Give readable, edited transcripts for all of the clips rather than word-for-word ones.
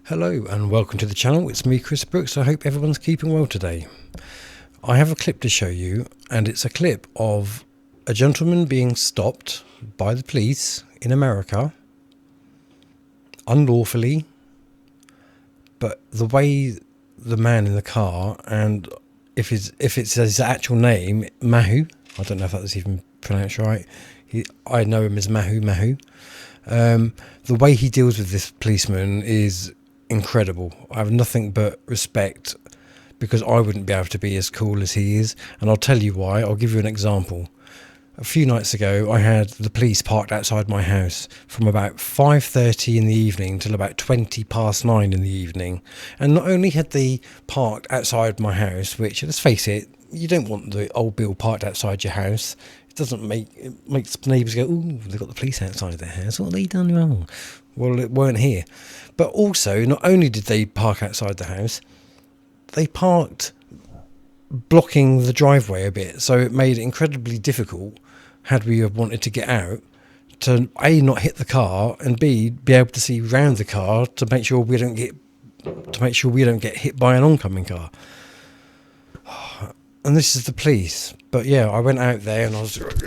Hello and welcome to the channel. It's me, Kristofer Brooks. I hope everyone's keeping well today. I have a clip to show you, and it's a clip of a gentleman being stopped by the police in America unlawfully, but the way the man in the car, and if it's his actual name, Mahu, I don't know if that was even pronounced right, I know him as Mahu. The way he deals with this policeman is incredible. I have nothing but respect, because I wouldn't be able to be as cool as he is, and I'll tell you why. I'll give you an example. A few nights ago, I had the police parked outside my house from about 5:30 in the evening till about 9:20 in the evening, and not only had they parked outside my house, which, let's face it, you don't want the old bill parked outside your house. It makes neighbours go, ooh, they've got the police outside their house. What have they done wrong? Well, it weren't here. But also, not only did they park outside the house, they parked blocking the driveway a bit. So it made it incredibly difficult, had we have wanted to get out, to A, not hit the car, and B, be able to see round the car to make sure we don't get hit by an oncoming car. And this is the police. But yeah, I went out there and I was like,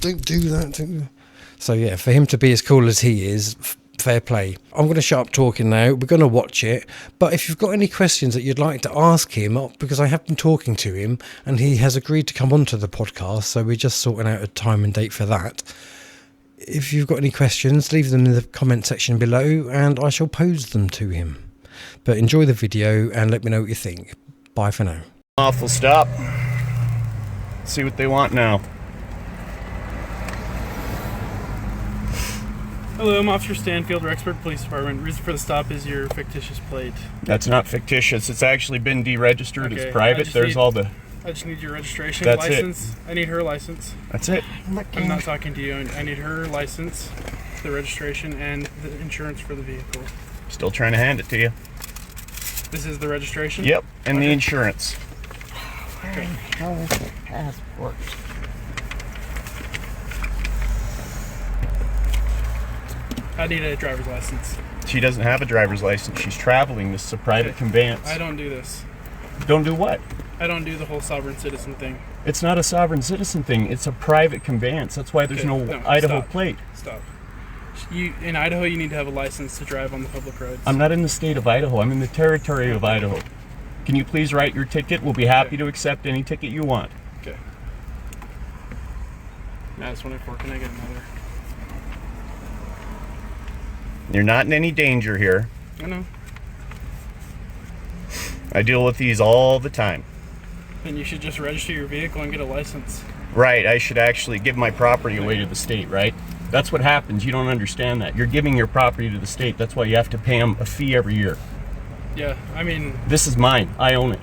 don't do that. So yeah, for him to be as cool as he is, fair play. I'm going to shut up talking now. We're going to watch it. But if you've got any questions that you'd like to ask him, because I have been talking to him and he has agreed to come onto the podcast, so we're just sorting out a time and date for that. If you've got any questions, leave them in the comment section below and I shall pose them to him. But enjoy the video and let me know what you think. Bye for now. Lawful, stop. See what they want now. Hello, I'm Officer Stanfield, Rexburg Police Department. Reason for the stop is your fictitious plate. That's not fictitious. It's actually been deregistered. Okay, it's private. I just need your registration, That's license. it. I need her license. That's it. I'm not talking to you. I need her license, the registration, and the insurance for the vehicle. Still trying to hand it to you. This is the registration? Yep, and Okay. the insurance. Where in hell is the passport? I need a driver's license. She doesn't have a driver's license. She's traveling. This is a private Okay. conveyance. I don't do this. Don't do what? I don't do the whole sovereign citizen thing. It's not a sovereign citizen thing. It's a private conveyance. That's why there's Okay, no Idaho stop. plate. Stop. In Idaho, you need to have a license to drive on the public roads. I'm not in the state of Idaho. I'm in the territory of Idaho. Can you please write your ticket? We'll be happy to accept any ticket you want. Okay. That's 24. Can I get another? You're not in any danger here. I know. I deal with these all the time. Then you should just register your vehicle and get a license. Right, I should actually give my property away to the state, right? That's what happens. You don't understand that. You're giving your property to the state. That's why you have to pay them a fee every year. Yeah, I mean... This is mine. I own it.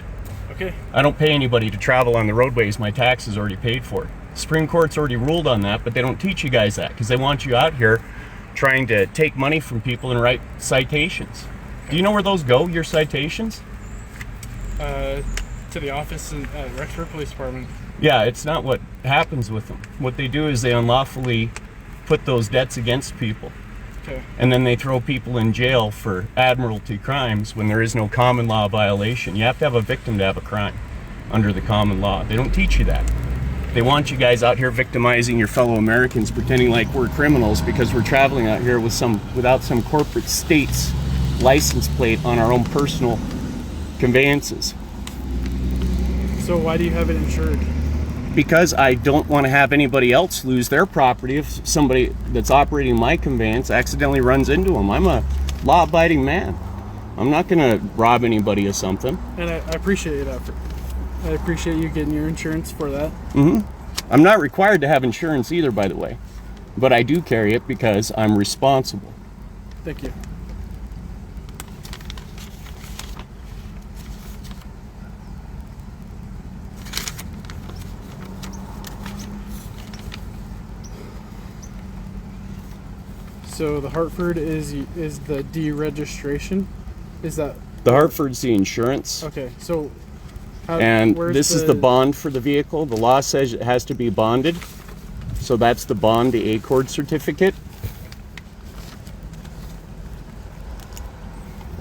Okay. I don't pay anybody to travel on the roadways. My tax is already paid for. Supreme Court's already ruled on that, but they don't teach you guys that because they want you out here trying to take money from people and write citations. Do you know where those go, your citations? To the office in Rexburg Police Department. Yeah, it's not what happens with them. What they do is they unlawfully put those debts against people. Okay. And then they throw people in jail for admiralty crimes when there is no common law violation. You have to have a victim to have a crime under the common law. They don't teach you that. They want you guys out here victimizing your fellow Americans, pretending like we're criminals because we're traveling out here without some corporate state's license plate on our own personal conveyances. So why do you have it insured? Because I don't want to have anybody else lose their property if somebody that's operating my conveyance accidentally runs into them. I'm a law-abiding man. I'm not going to rob anybody of something. And I appreciate that. I appreciate you getting your insurance for that. Mm-hmm. I'm not required to have insurance either, by the way. But I do carry it because I'm responsible. Thank you. So the Hartford is the deregistration? Is that... The Hartford's the insurance. Okay, so... And this is the bond for the vehicle. The law says it has to be bonded. So that's the bond, the ACORD certificate.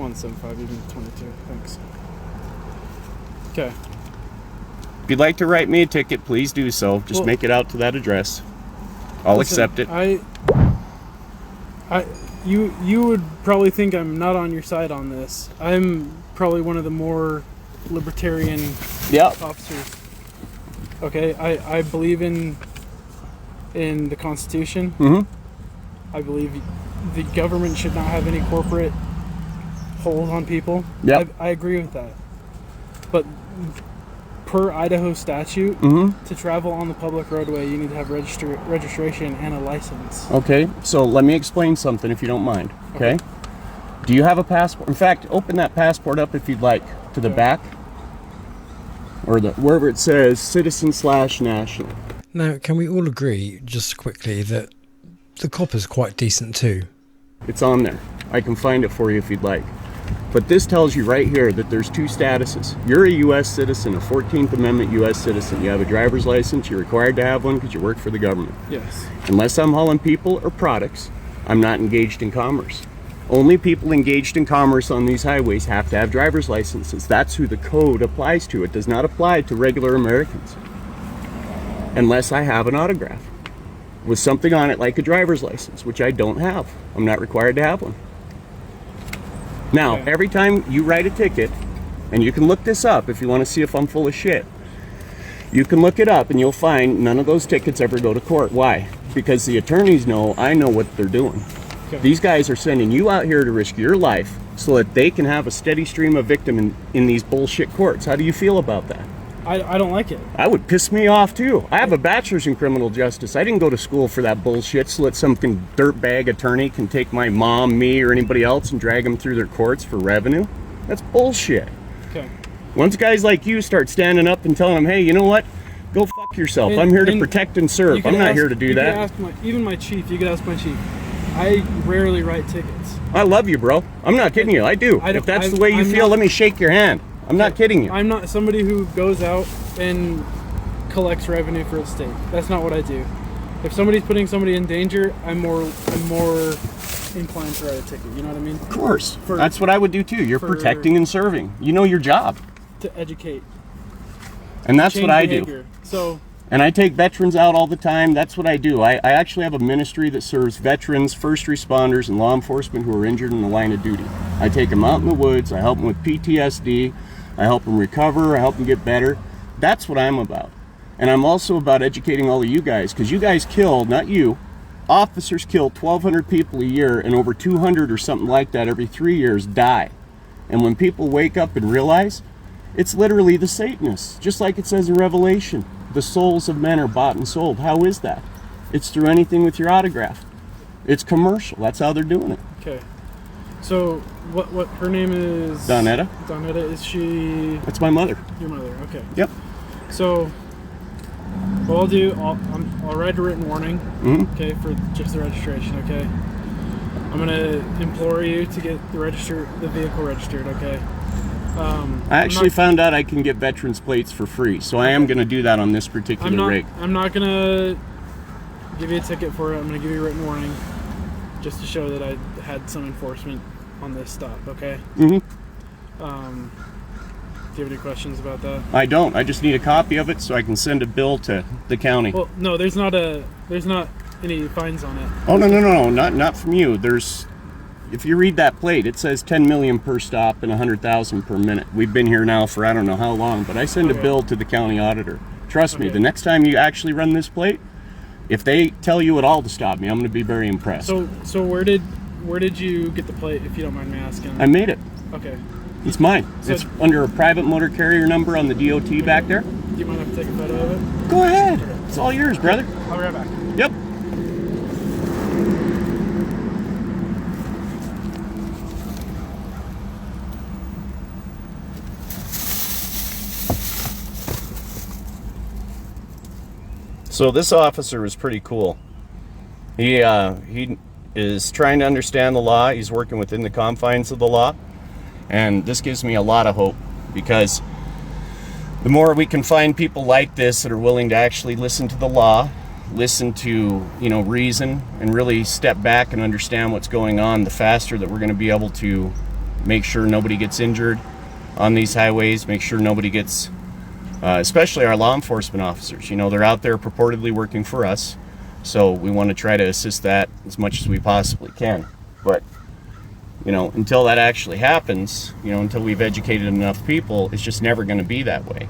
175, even 22. Thanks. Okay. If you'd like to write me a ticket, please do so. Just Well, make it out to that address. I'll listen, accept it. You would probably think I'm not on your side on this. I'm probably one of the more libertarian Yep. officers. Okay, I believe in the Constitution. Mm-hmm. I believe the government should not have any corporate hold on people. Yep. I agree with that. But per Idaho statute, to travel on the public roadway, you need to have registration and a license. Okay, so let me explain something if you don't mind. Okay? Do you have a passport? In fact, open that passport up if you'd like to the back, or wherever it says citizen/national. Now, can we all agree, just quickly, that the copper's quite decent too? It's on there. I can find it for you if you'd like. But this tells you right here that there's two statuses. You're a U.S. citizen, a 14th Amendment U.S. citizen. You have a driver's license. You're required to have one because you work for the government. Yes. Unless I'm hauling people or products, I'm not engaged in commerce. Only people engaged in commerce on these highways have to have driver's licenses. That's who the code applies to. It does not apply to regular Americans. Unless I have an autograph with something on it like a driver's license, which I don't have. I'm not required to have one. Now, every time you write a ticket, and you can look this up if you want to see if I'm full of shit, you can look it up and you'll find none of those tickets ever go to court. Why? Because the attorneys know I know what they're doing. Okay. These guys are sending you out here to risk your life so that they can have a steady stream of victims in these bullshit courts. How do you feel about that? I don't like it. That would piss me off too. I have a bachelor's in criminal justice. I didn't go to school for that bullshit so that some dirtbag attorney can take my mom, me, or anybody else and drag them through their courts for revenue. That's bullshit. Okay. Once guys like you start standing up and telling them, hey, you know what? Go fuck yourself. And- I'm here to and protect and serve. You could I'm not ask- here to do you could that. ask even my chief. You could ask my chief. I rarely write tickets. I love you, bro. I'm not kidding you. I do. If that's the way you feel, let me shake your hand. I'm not kidding you. I'm not somebody who goes out and collects revenue for the state. That's not what I do. If somebody's putting somebody in danger, I'm more inclined to write a ticket. You know what I mean? Of course. That's what I would do too. You're for- protecting and serving. You know your job. To educate. And that's Change what I behavior. do. So And I take veterans out all the time. That's what I do. I actually have a ministry that serves veterans, first responders, and law enforcement who are injured in the line of duty. I take them out in the woods. I help them with PTSD. I help them recover. I help them get better. That's what I'm about. And I'm also about educating all of you guys, because you guys kill, not you, officers kill 1,200 people a year, and over 200 or something like that every 3 years die. And when people wake up and realize, it's literally the Satanists, just like it says in Revelation. The souls of men are bought and sold. How is that? It's through anything with your autograph. It's commercial. That's how they're doing it. okay. So what her name is? Donetta. Donetta. Is she That's my mother. your mother? Okay. Yep. So what I'll do, I'll write a written warning. Mhm. Okay, for just the registration. Okay. I'm gonna implore you to get the vehicle registered. Okay. I actually found out I can get veterans plates for free, so I am going to do that on this particular rig. I'm not gonna give you a ticket for it. I'm gonna give you a written warning, just to show that I had some enforcement on this stop. Okay. Mm-hmm. Do you have any questions about that? I don't. I just need a copy of it so I can send a bill to the county. Well, no, there's not any fines on it. Oh no, not from you. If you read that plate, it says 10 million per stop and 100,000 per minute. We've been here now for I don't know how long, but I send a bill to the county auditor. Trust me, the next time you actually run this plate, if they tell you at all to stop me, I'm going to be very impressed. So where did you get the plate, if you don't mind me asking? I made it. Okay. It's mine. So- It's under a private motor carrier number on the DOT back there. Do you mind if I take a photo of it? Go ahead. It's all yours, brother. I'll be right back. Yep. So this officer is pretty cool. He is trying to understand the law. He's working within the confines of the law. And this gives me a lot of hope, because the more we can find people like this that are willing to actually listen to the law, listen to, reason, and really step back and understand what's going on, the faster that we're going to be able to, make sure nobody gets injured on these highways, make sure nobody gets, especially our law enforcement officers. You know, they're out there purportedly working for us, so we want to try to assist that as much as we possibly can. But, you know, until that actually happens, you know, until we've educated enough people, it's just never going to be that way.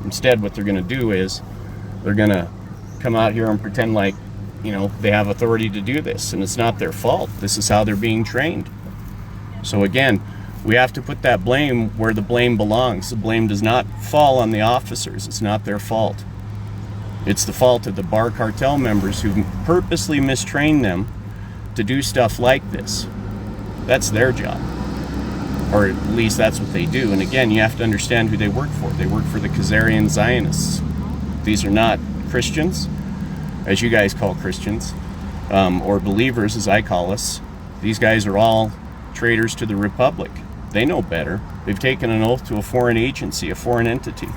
Instead, what they're going to do is they're going to come out here and pretend like, you know, they have authority to do this, and it's not their fault. This is how they're being trained. So again, we have to put that blame where the blame belongs. The blame does not fall on the officers. It's not their fault. It's the fault of the bar cartel members who purposely mistrain them to do stuff like this. That's their job. Or at least that's what they do. And again, you have to understand who they work for. They work for the Khazarian Zionists. These are not Christians, as you guys call Christians, or believers, as I call us. These guys are all traitors to the Republic. They know better. They've taken an oath to a foreign agency, a foreign entity.